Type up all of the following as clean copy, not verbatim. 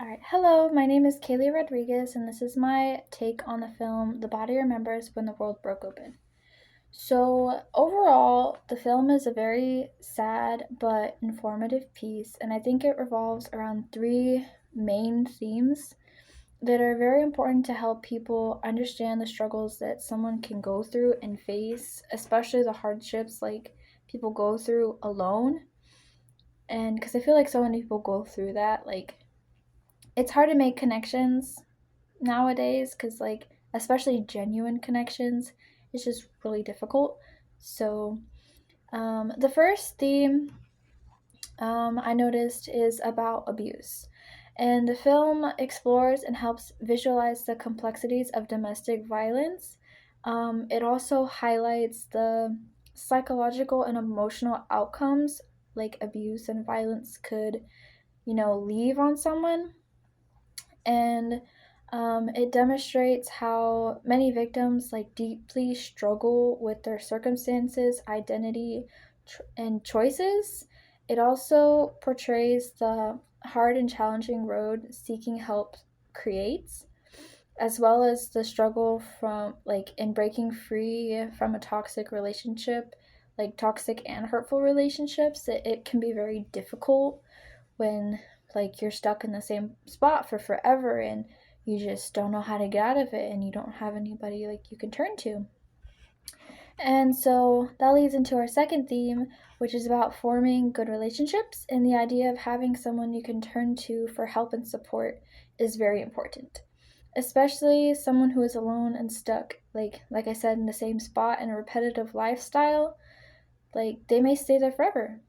All right, hello, my name is Kaylee Rodriguez, and this is my take on the film The Body Remembers When the World Broke Open. So, overall, the film is a very sad but informative piece, and I think it revolves around three main themes that are very important to help people understand the struggles that someone can go through and face, especially the hardships like people go through alone. And because I feel like so many people go through that, like, it's hard to make connections nowadays because especially genuine connections is just really difficult. So the first theme I noticed is about abuse, and the film explores and helps visualize the complexities of domestic violence. It also highlights the psychological and emotional outcomes like abuse and violence could leave on someone. And it demonstrates how many victims deeply struggle with their circumstances, identity, and choices. It also portrays the hard and challenging road seeking help creates, as well as the struggle from in breaking free from a toxic relationship, like toxic and hurtful relationships. It can be very difficult when you're stuck in the same spot for forever and you just don't know how to get out of it and you don't have anybody you can turn to. And so that leads into our second theme, which is about forming good relationships, and the idea of having someone you can turn to for help and support is very important, especially someone who is alone and stuck, like I said, in the same spot in a repetitive lifestyle. They may stay there forever,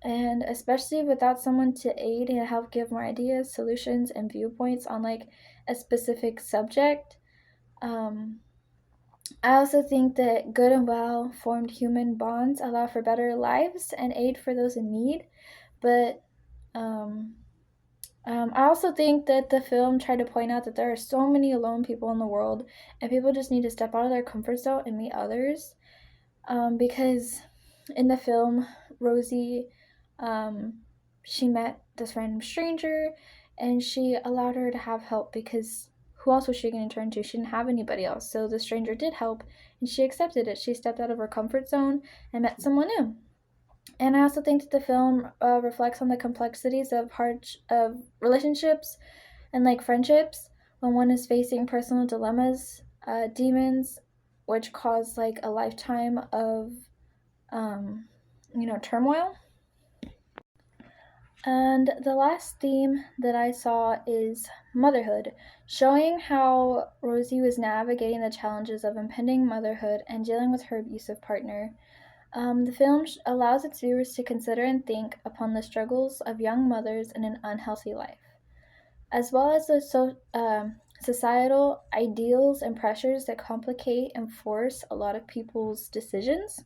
and especially without someone to aid and help give more ideas, solutions, and viewpoints on a specific subject. um, I also think that good and well formed human bonds allow for better lives and aid for those in need. But um, I also think that the film tried to point out that there are so many alone people in the world, and people just need to step out of their comfort zone and meet others. Because in the film, Rosie, um, she met this random stranger, and she allowed her to have help because who else was she going to turn to? She didn't have anybody else. So the stranger did help, and she accepted it. She stepped out of her comfort zone and met someone new. And I also think that the film reflects on the complexities of relationships and friendships when one is facing personal dilemmas, demons, which cause a lifetime of turmoil. And the last theme that I saw is motherhood, showing how Rosie was navigating the challenges of impending motherhood and dealing with her abusive partner. The film allows its viewers to consider and think upon the struggles of young mothers in an unhealthy life, as well as the societal ideals and pressures that complicate and force a lot of people's decisions.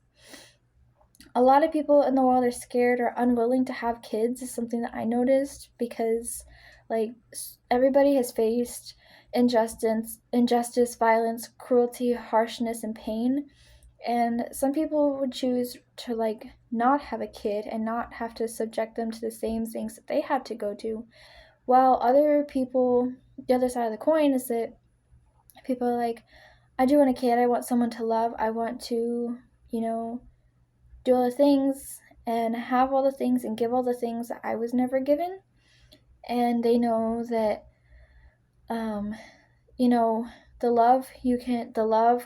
A lot of people in the world are scared or unwilling to have kids, is something that I noticed because like everybody has faced injustice, violence, cruelty, harshness, and pain. And some people would choose to not have a kid and not have to subject them to the same things that they had to go to. While other people, the other side of the coin is that people are like, I do want a kid, I want someone to love, I want to, do all the things and have all the things and give all the things that I was never given. And they know that, um, you know, the love,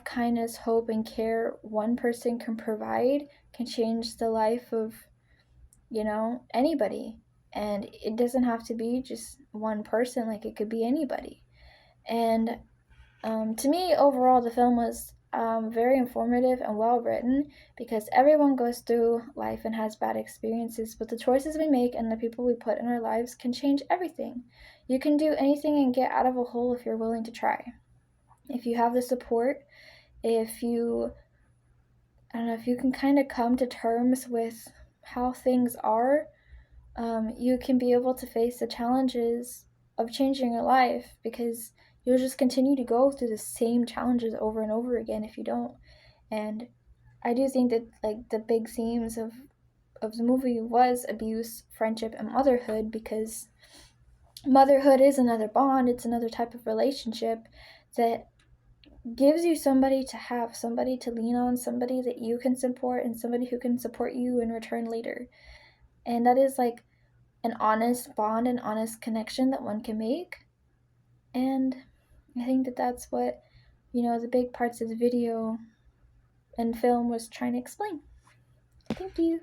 kindness, hope, and care one person can provide can change the life of, anybody. And it doesn't have to be just one person, it could be anybody. And to me, overall, the film was very informative and well written because everyone goes through life and has bad experiences, but the choices we make and the people we put in our lives can change everything. You can do anything and get out of a hole if you're willing to try. If you have the support, if you, I don't know, if you can kind of come to terms with how things are, you can be able to face the challenges of changing your life because you'll just continue to go through the same challenges over and over again if you don't. And I do think that the big themes of the movie was abuse, friendship, and motherhood because motherhood is another bond, it's another type of relationship that gives you somebody to have, somebody to lean on, somebody that you can support, and somebody who can support you in return later. And that is like an honest bond, an honest connection that one can make. And I think that that's what, the big parts of the video and film was trying to explain. Thank you.